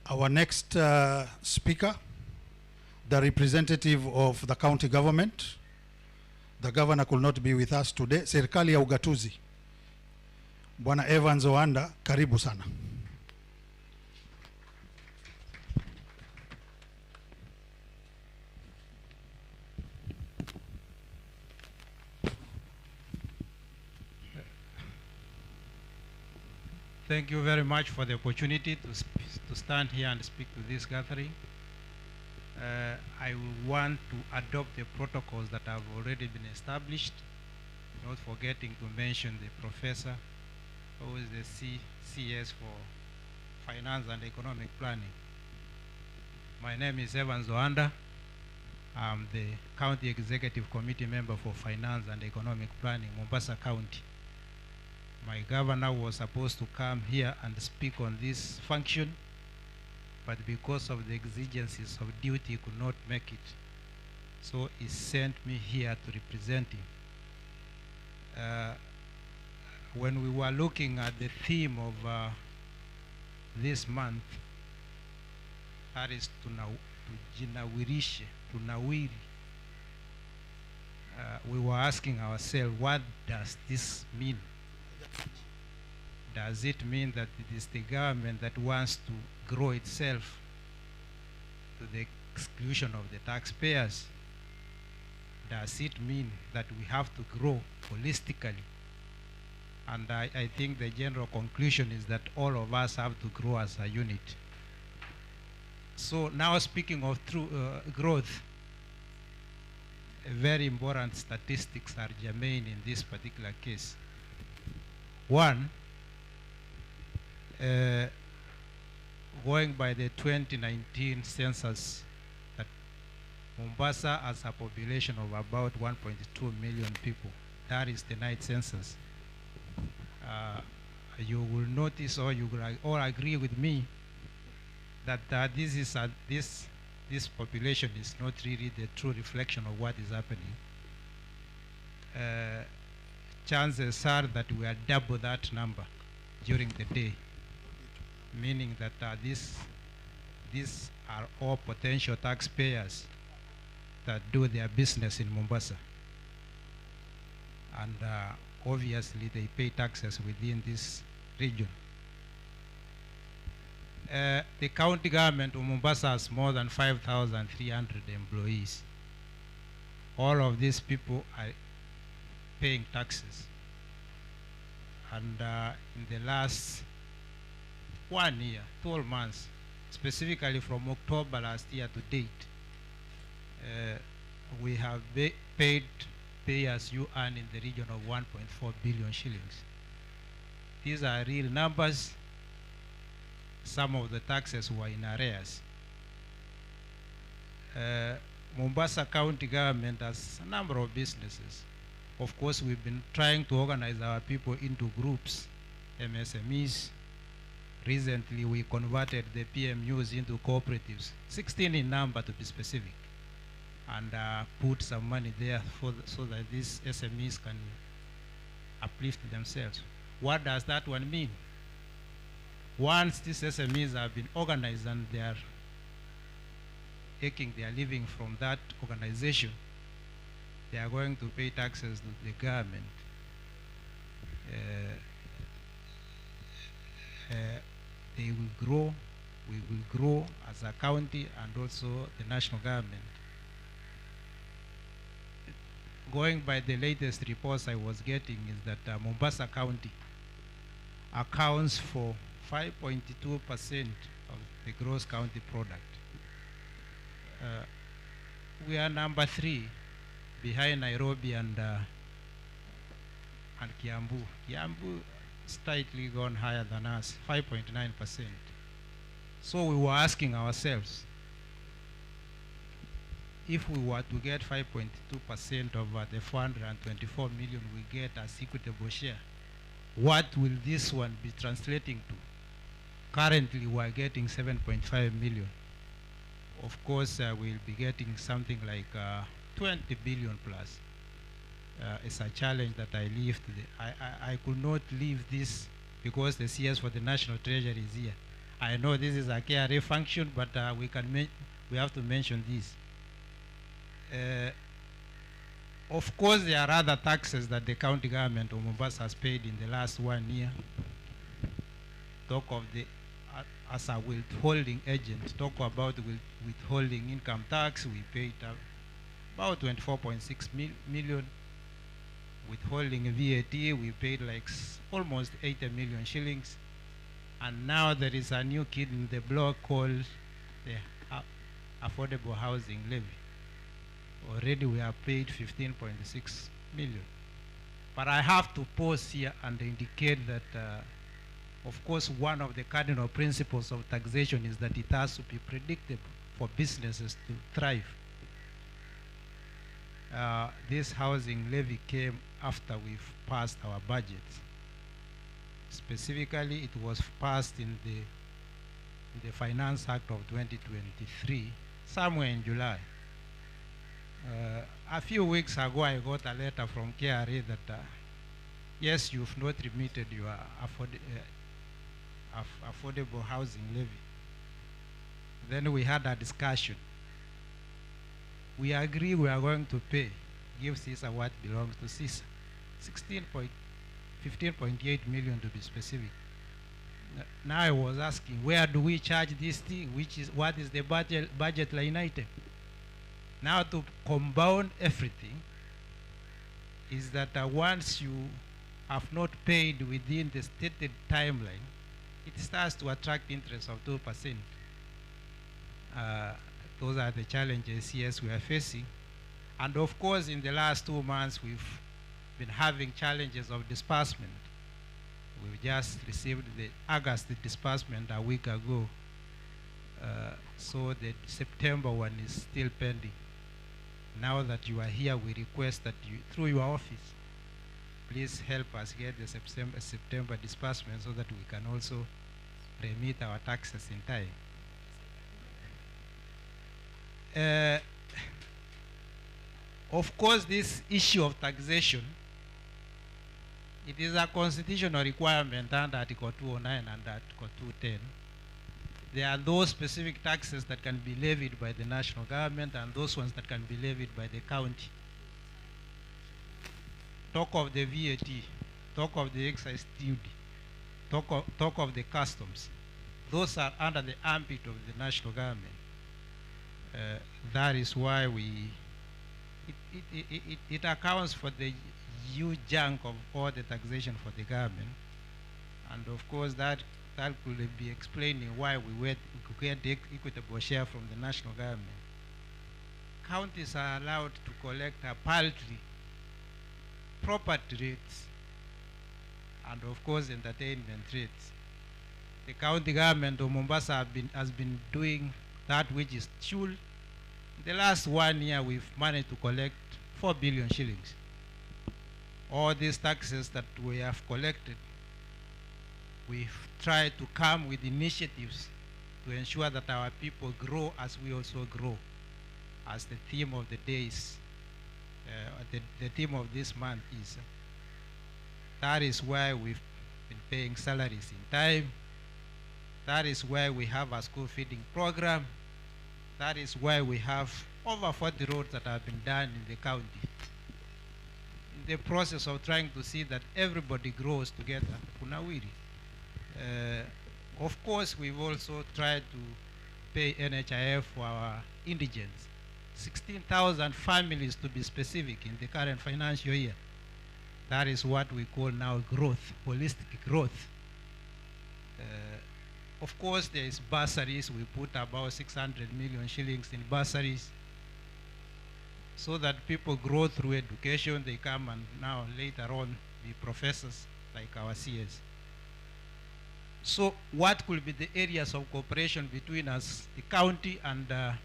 Our next speaker, the representative of the county government. The governor could not be with us today. Serikali ya ugatuzi. Bwana Evans Owanda, karibu sana. Thank you very much for the opportunity to stand here and speak to this gathering. I want to adopt the protocols that have already been established, not forgetting to mention the professor who is the CS for Finance and Economic Planning. My name is Evans Owanda. I'm the County Executive Committee member for Finance and Economic Planning, Mombasa County. My governor was supposed to come here and speak on this function, but because of the exigencies of duty, he could not make it. So he sent me here to represent him. When we were looking at the theme of this month, that is tunawiri, we were asking ourselves, what does this mean? Does it mean that it is the government that wants to grow itself to the exclusion of the taxpayers? Does it mean that we have to grow holistically? And I think the general conclusion is that all of us have to grow as a unit. So now, speaking of growth, very important statistics are germane in this particular case. One, going by the 2019 census, that Mombasa has a population of about 1.2 million people. That is the night census. You will notice, or you will all agree with me, that this population is not really the true reflection of what is happening. Chances are that we are double that number during the day, meaning that these are all potential taxpayers that do their business in Mombasa. And obviously they pay taxes within this region. The county government of Mombasa has more than 5,300 employees. All of these people are paying taxes. And in the last 1 year, 12 months, specifically from October last year to date, we have paid pay as you earn in the region of 1.4 billion shillings. These are real numbers. Some of the taxes were in arrears. Mombasa County government has a number of businesses. Of course, we've been trying to organize our people into groups, MSMEs. Recently, we converted the PMUs into cooperatives, 16 in number to be specific, and put some money there so that these SMEs can uplift themselves. What does that one mean? Once these SMEs have been organized and they are taking their living from that organization, they are going to pay taxes to the government. They will grow, we will grow as a county and also the national government. Going by the latest reports I was getting is that Mombasa County accounts for 5.2% of the gross county product. We are number 3 behind Nairobi and Kiambu. Kiambu slightly gone higher than us, 5.9%. So we were asking ourselves, if we were to get 5.2% of the 424 million we get as equitable share, what will this one be translating to? Currently, we are getting 7.5 million. Of course, we'll be getting something like 20 billion plus. It's a challenge that I leave today. I could not leave this because the CS for the National Treasury is here. I know this is a KRA function, but we have to mention this. Of course, there are other taxes that the county government of Mombasa has paid in the last 1 year. Talk of the, as a withholding agent, talk about withholding income tax, we paid about 24.6 million. Withholding VAT, we paid like almost 80 million shillings. And now there is a new kid in the block called the Affordable Housing Levy. Already we have paid 15.6 million. But I have to pause here and indicate that, of course, one of the cardinal principles of taxation is that it has to be predictable for businesses to thrive. This housing levy came after we've passed our budget. Specifically, it was passed in the Finance Act of 2023, somewhere in July. A few weeks ago, I got a letter from KRA that, yes, you've not remitted your affordable housing levy. Then we had a discussion. We agree we are going to pay, give CISA what belongs to CISA, 15.8 million to be specific. Now I was asking, where do we charge this thing? What is the budget line item? Now to compound everything is that once you have not paid within the stated timeline, it starts to attract interest of 2%. Those are the challenges, yes, we are facing. And of course, in the last 2 months, we've been having challenges of disbursement. We've just received the August disbursement a week ago. So the September one is still pending. Now that you are here, we request that you, through your office, please help us get the September disbursement so that we can also remit our taxes in time. Of course, this issue of taxation, it is a constitutional requirement under Article 209 and Article 210. There are those specific taxes that can be levied by the national government and those ones that can be levied by the county. Talk of the VAT, talk of the excise duty, talk of the customs. Those are under the ambit of the national government. That is why it accounts for the huge chunk of all the taxation for the government. And of course that could be explaining why we get the equitable share from the national government. Counties are allowed to collect a paltry property rates and of course entertainment rates. The county government of Mombasa has been doing that which is due. In the last 1 year, we've managed to collect 4 billion shillings. All these taxes that we have collected, we've tried to come with initiatives to ensure that our people grow as we also grow, as the theme of the day is, the theme of this month is. That is why we've been paying salaries in time. That is why we have a school feeding program. That is why we have over 40 roads that have been done in the county. In the process of trying to see that everybody grows together, Punawiri. Of course, we've also tried to pay NHIF for our indigents. 16,000 families to be specific in the current financial year. That is what we call now growth, holistic growth. Of course, there is bursaries. We put about 600 million shillings in bursaries so that people grow through education. They come and now later on be professors like our CS. So what could be the areas of cooperation between us, the county and the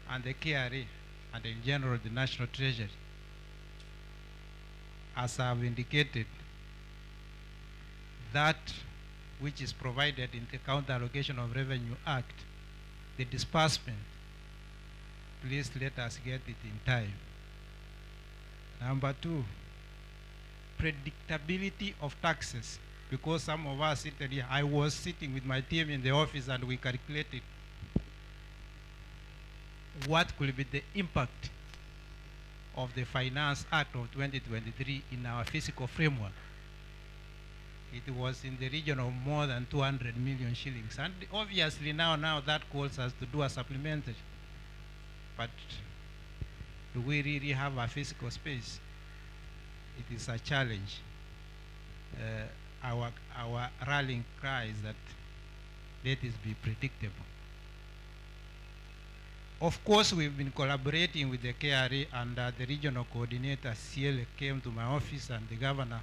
KRA, and in general the National Treasury? As I've indicated, that which is provided in the Counter Allocation of Revenue Act, the disbursement, please let us get it in time. Number 2, predictability of taxes. because some of us seated here, I was sitting with my team in the office and we calculated what could be the impact of the Finance Act of 2023 in our fiscal framework. It was in the region of more than 200 million shillings. And obviously now that calls us to do a supplementary. But do we really have a physical space? It is a challenge. Our rallying cry is that let it be predictable. Of course, we've been collaborating with the KRA, and the regional coordinator, CL, came to my office, and the governor.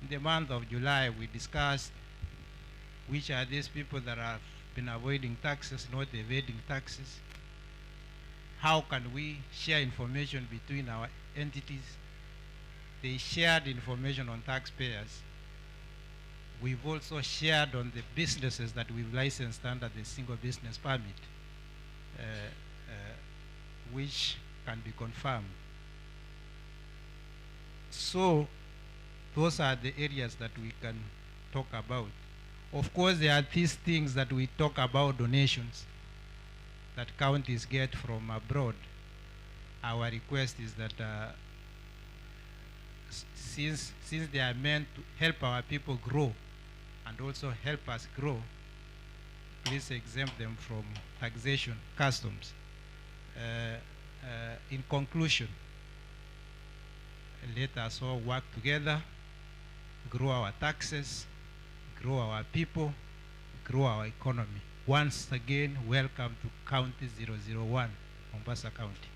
In the month of July, we discussed which are these people that have been avoiding taxes, not evading taxes. How can we share information between our entities? They shared information on taxpayers. We've also shared on the businesses that we've licensed under the single business permit, which can be confirmed. So those are the areas that we can talk about. Of course, there are these things that we talk about, donations that counties get from abroad. Our request is that since they are meant to help our people grow and also help us grow, please exempt them from taxation, customs. In conclusion, let us all work together, grow our taxes, grow our people, grow our economy. Once again, welcome to County 001, Mombasa County.